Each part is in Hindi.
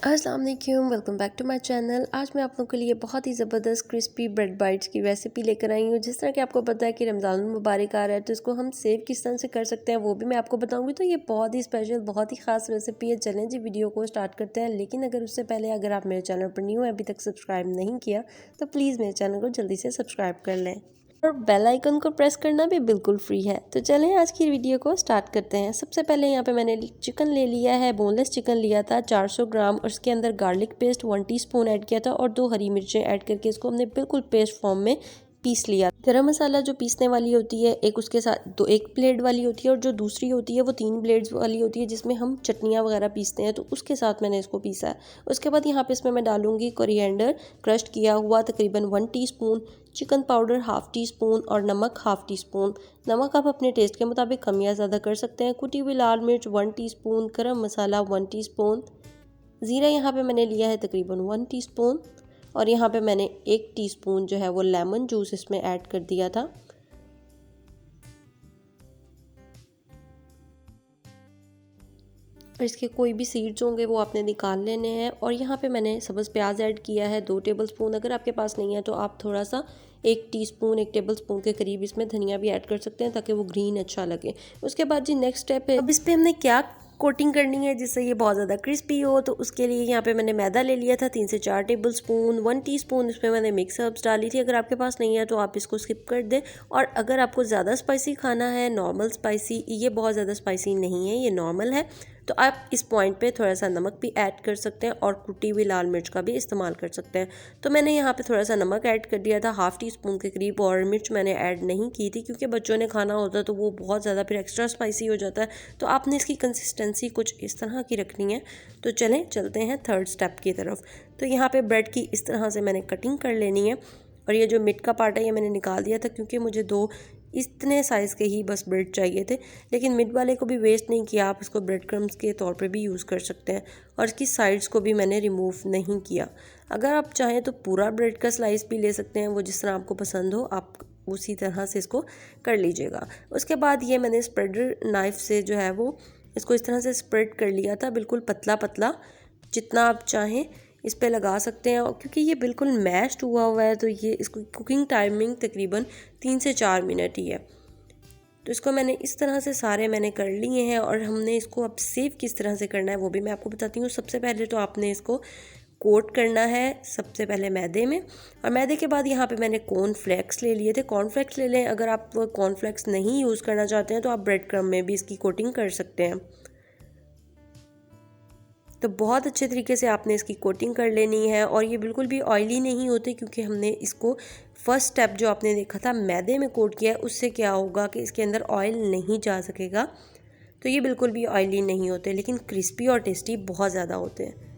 अस्सलाम वालेकुम, welcome back to my channel. आज मैं आप लोगों के लिए बहुत ही ज़बरदस्त क्रिस्पी ब्रेड बाइट्स की रेसिपी लेकर आई हूँ। जिस तरह कि आपको पता है कि रमज़ान मुबारक आ रहा है, तो इसको हम सेव किस तरह से कर सकते हैं वो भी मैं आपको बताऊँगी। तो ये बहुत ही स्पेशल, बहुत ही ख़ास रेसिपी है। चलें जी, वीडियो को स्टार्ट करते हैं। लेकिन अगर उससे पहले अगर आप मेरे चैनल पर न्यू हैं, अभी तक सब्सक्राइब नहीं किया, तो प्लीज़ मेरे चैनल को जल्दी से सब्सक्राइब कर लें और बेल आइकन को प्रेस करना भी बिल्कुल फ्री है। तो चलें आज की वीडियो को स्टार्ट करते हैं। सबसे पहले यहाँ पे मैंने चिकन ले लिया है, बोनलेस चिकन लिया था 400 ग्राम, और इसके अंदर गार्लिक पेस्ट 1 टीस्पून ऐड किया था और 2 हरी मिर्चें ऐड करके इसको हमने बिल्कुल पेस्ट फॉर्म में पीस लिया। गरम मसाला जो पीसने वाली होती है, एक उसके साथ दो एक ब्लेड वाली होती है और जो दूसरी होती है वो 3 ब्लेड्स वाली होती है, जिसमें हम चटनियाँ वगैरह पीसते हैं, तो उसके साथ मैंने इसको पीसा है। उसके बाद यहाँ पे इसमें मैं डालूंगी कोरिएंडर क्रश्ड किया हुआ तकरीबन 1 teaspoon, chicken powder half tea spoon और नमक हाफ़ टी स्पून। नमक आप अपने टेस्ट के मुताबिक कम या ज़्यादा कर सकते हैं। कुटी हुई लाल मिर्च 1 टीस्पून, गरम मसाला 1 टीस्पून, ज़ीरा यहाँ पे मैंने लिया है तकरीबन 1 टीस्पून, और यहाँ पे मैंने 1 टीस्पून जो है वो लेमन जूस इसमें ऐड कर दिया था। और इसके कोई भी सीड्स होंगे वो आपने निकाल लेने हैं। और यहाँ पे मैंने सब्ज़ प्याज ऐड किया है 2 टेबलस्पून। अगर आपके पास नहीं है तो आप थोड़ा सा 1 टीस्पून 1 टेबलस्पून के करीब इसमें धनिया भी ऐड कर सकते हैं, ताकि वो ग्रीन अच्छा लगे। उसके बाद जी नेक्स्ट स्टेप है, अब इस पर हमने क्या कोटिंग करनी है जिससे ये बहुत ज़्यादा क्रिस्पी हो। तो उसके लिए यहाँ पे मैंने मैदा ले लिया था 3 से 4 टेबलस्पून, 1 टीस्पून इसमें मैंने मिक्स हर्ब्स डाली थी। अगर आपके पास नहीं है तो आप इसको स्किप कर दें। और अगर आपको ज़्यादा स्पाइसी खाना है, नॉर्मल स्पाइसी, ये बहुत ज़्यादा स्पाइसी नहीं है, ये नॉर्मल है, तो आप इस पॉइंट पे थोड़ा सा नमक भी ऐड कर सकते हैं और कुटी हुई लाल मिर्च का भी इस्तेमाल कर सकते हैं। तो मैंने यहाँ पे थोड़ा सा नमक ऐड कर दिया था हाफ़ टी स्पून के करीब, और मिर्च मैंने ऐड नहीं की थी क्योंकि बच्चों ने खाना होता है तो वो बहुत ज़्यादा फिर एक्स्ट्रा स्पाइसी हो जाता है। तो आपने इसकी कंसिस्टेंसी कुछ इस तरह की रखनी है। तो चलें चलते हैं थर्ड स्टेप की तरफ। तो यहाँ पर ब्रेड की इस तरह से मैंने कटिंग कर लेनी है, और ये जो मिड का पार्ट है ये मैंने निकाल दिया था क्योंकि मुझे 2 इतने साइज़ के ही बस ब्रेड चाहिए थे। लेकिन मिड वाले को भी वेस्ट नहीं किया, आप इसको ब्रेड क्रम्स के तौर पे भी यूज़ कर सकते हैं। और इसकी साइड्स को भी मैंने रिमूव नहीं किया। अगर आप चाहें तो पूरा ब्रेड का स्लाइस भी ले सकते हैं, वो जिस तरह आपको पसंद हो आप उसी तरह से इसको कर लीजिएगा। उसके बाद ये मैंने स्प्रेडर नाइफ़ से जो है वो इसको इस तरह से स्प्रेड कर लिया था, बिल्कुल पतला पतला, जितना आप चाहें इस पे लगा सकते हैं। और क्योंकि ये बिल्कुल मैश्ड हुआ हुआ है तो ये इसको कुकिंग टाइमिंग तकरीबन 3 से 4 मिनट ही है। तो इसको मैंने इस तरह से सारे मैंने कर लिए हैं। और हमने इसको अब सेव किस तरह से करना है वो भी मैं आपको बताती हूँ। सबसे पहले तो आपने इसको कोट करना है सबसे पहले मैदे में, और मैदे के बाद यहाँ पे मैंने कॉर्नफ्लेक्स ले लिए थे। कॉर्नफ्लेक्स ले लें, अगर आप कॉर्नफ्लेक्स नहीं यूज़ करना चाहते हैं तो आप ब्रेड क्रम्ब में भी इसकी कोटिंग कर सकते हैं। तो बहुत अच्छे तरीके से आपने इसकी कोटिंग कर लेनी है। और ये बिल्कुल भी ऑयली नहीं होते क्योंकि हमने इसको फर्स्ट स्टेप जो आपने देखा था मैदे में कोट किया है, उससे क्या होगा कि इसके अंदर ऑयल नहीं जा सकेगा। तो ये बिल्कुल भी ऑयली नहीं होते, लेकिन क्रिस्पी और टेस्टी बहुत ज़्यादा होते हैं।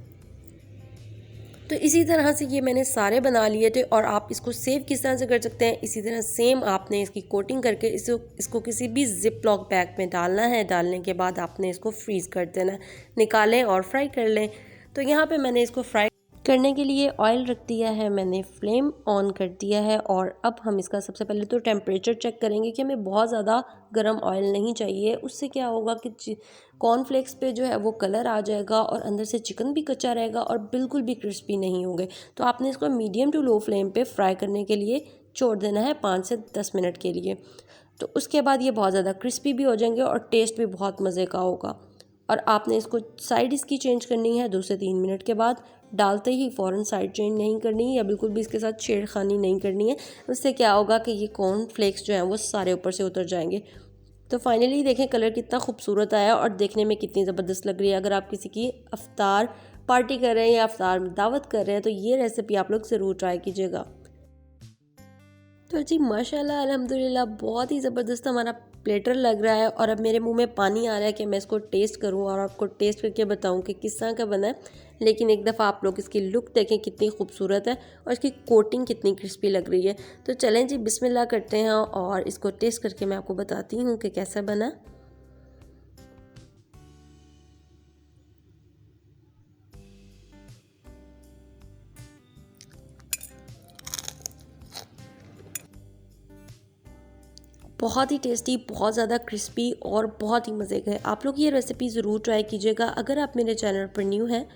तो इसी तरह से ये मैंने सारे बना लिए थे। और आप इसको सेव किस तरह से कर सकते हैं, इसी तरह सेम आपने इसकी कोटिंग करके इसको किसी भी जिप लॉक बैग में डालना है। डालने के बाद आपने इसको फ्रीज़ कर देना है, निकालें और फ्राई कर लें। तो यहाँ पे मैंने इसको फ्राई करने के लिए ऑयल रख दिया है, मैंने फ्लेम ऑन कर दिया है। और अब हम इसका सबसे पहले तो टेम्परेचर चेक करेंगे कि हमें बहुत ज़्यादा गर्म ऑयल नहीं चाहिए। उससे क्या होगा कि कॉर्नफ्लेक्स पे जो है वो कलर आ जाएगा और अंदर से चिकन भी कच्चा रहेगा और बिल्कुल भी क्रिस्पी नहीं होंगे। तो आपने इसको मीडियम टू लो फ्लेम पे फ्राई करने के लिए छोड़ देना है 5 से 10 मिनट के लिए। तो उसके बाद ये बहुत ज़्यादा क्रिस्पी भी हो जाएंगे और टेस्ट भी बहुत मज़े का होगा। और आपने इसको साइड इसकी चेंज करनी है 2 से 3 मिनट के बाद। डालते ही फ़ौरन साइड चेंज नहीं करनी या बिल्कुल भी इसके साथ छेड़खानी नहीं करनी है। उससे क्या होगा कि ये कॉर्न फ्लेक्स जो हैं वो सारे ऊपर से उतर जाएंगे। तो फाइनली देखें कलर कितना खूबसूरत आया और देखने में कितनी ज़बरदस्त लग रही है। अगर आप किसी की अफ्तार पार्टी कर रहे हैं या अफ्तार में दावत कर रहे हैं तो ये रेसिपी आप लोग ज़रूर ट्राई कीजिएगा। तो जी माशाल्लाह अल्हम्दुलिल्लाह बहुत ही ज़बरदस्त हमारा प्लेटर लग रहा है। और अब मेरे मुंह में पानी आ रहा है कि मैं इसको टेस्ट करूं और आपको टेस्ट करके बताऊं कि किस तरह का बना है। लेकिन एक दफ़ा आप लोग इसकी लुक देखें कितनी खूबसूरत है और इसकी कोटिंग कितनी क्रिस्पी लग रही है। तो चलें जी बिस्मिल्लाह करते हैं और इसको टेस्ट करके मैं आपको बताती हूँ कि कैसा बना। बहुत ही टेस्टी, बहुत ज़्यादा क्रिस्पी और बहुत ही मज़े का है। आप लोग ये रेसिपी ज़रूर ट्राई कीजिएगा। अगर आप मेरे चैनल पर न्यू हैं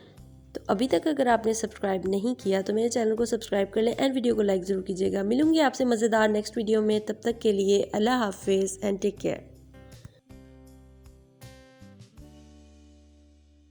तो अभी तक अगर आपने सब्सक्राइब नहीं किया तो मेरे चैनल को सब्सक्राइब कर लें एंड वीडियो को लाइक ज़रूर कीजिएगा। मिलूंगी आपसे मज़ेदार नेक्स्ट वीडियो में, तब तक के लिए अल्लाह हाफिज़ एंड टेक केयर।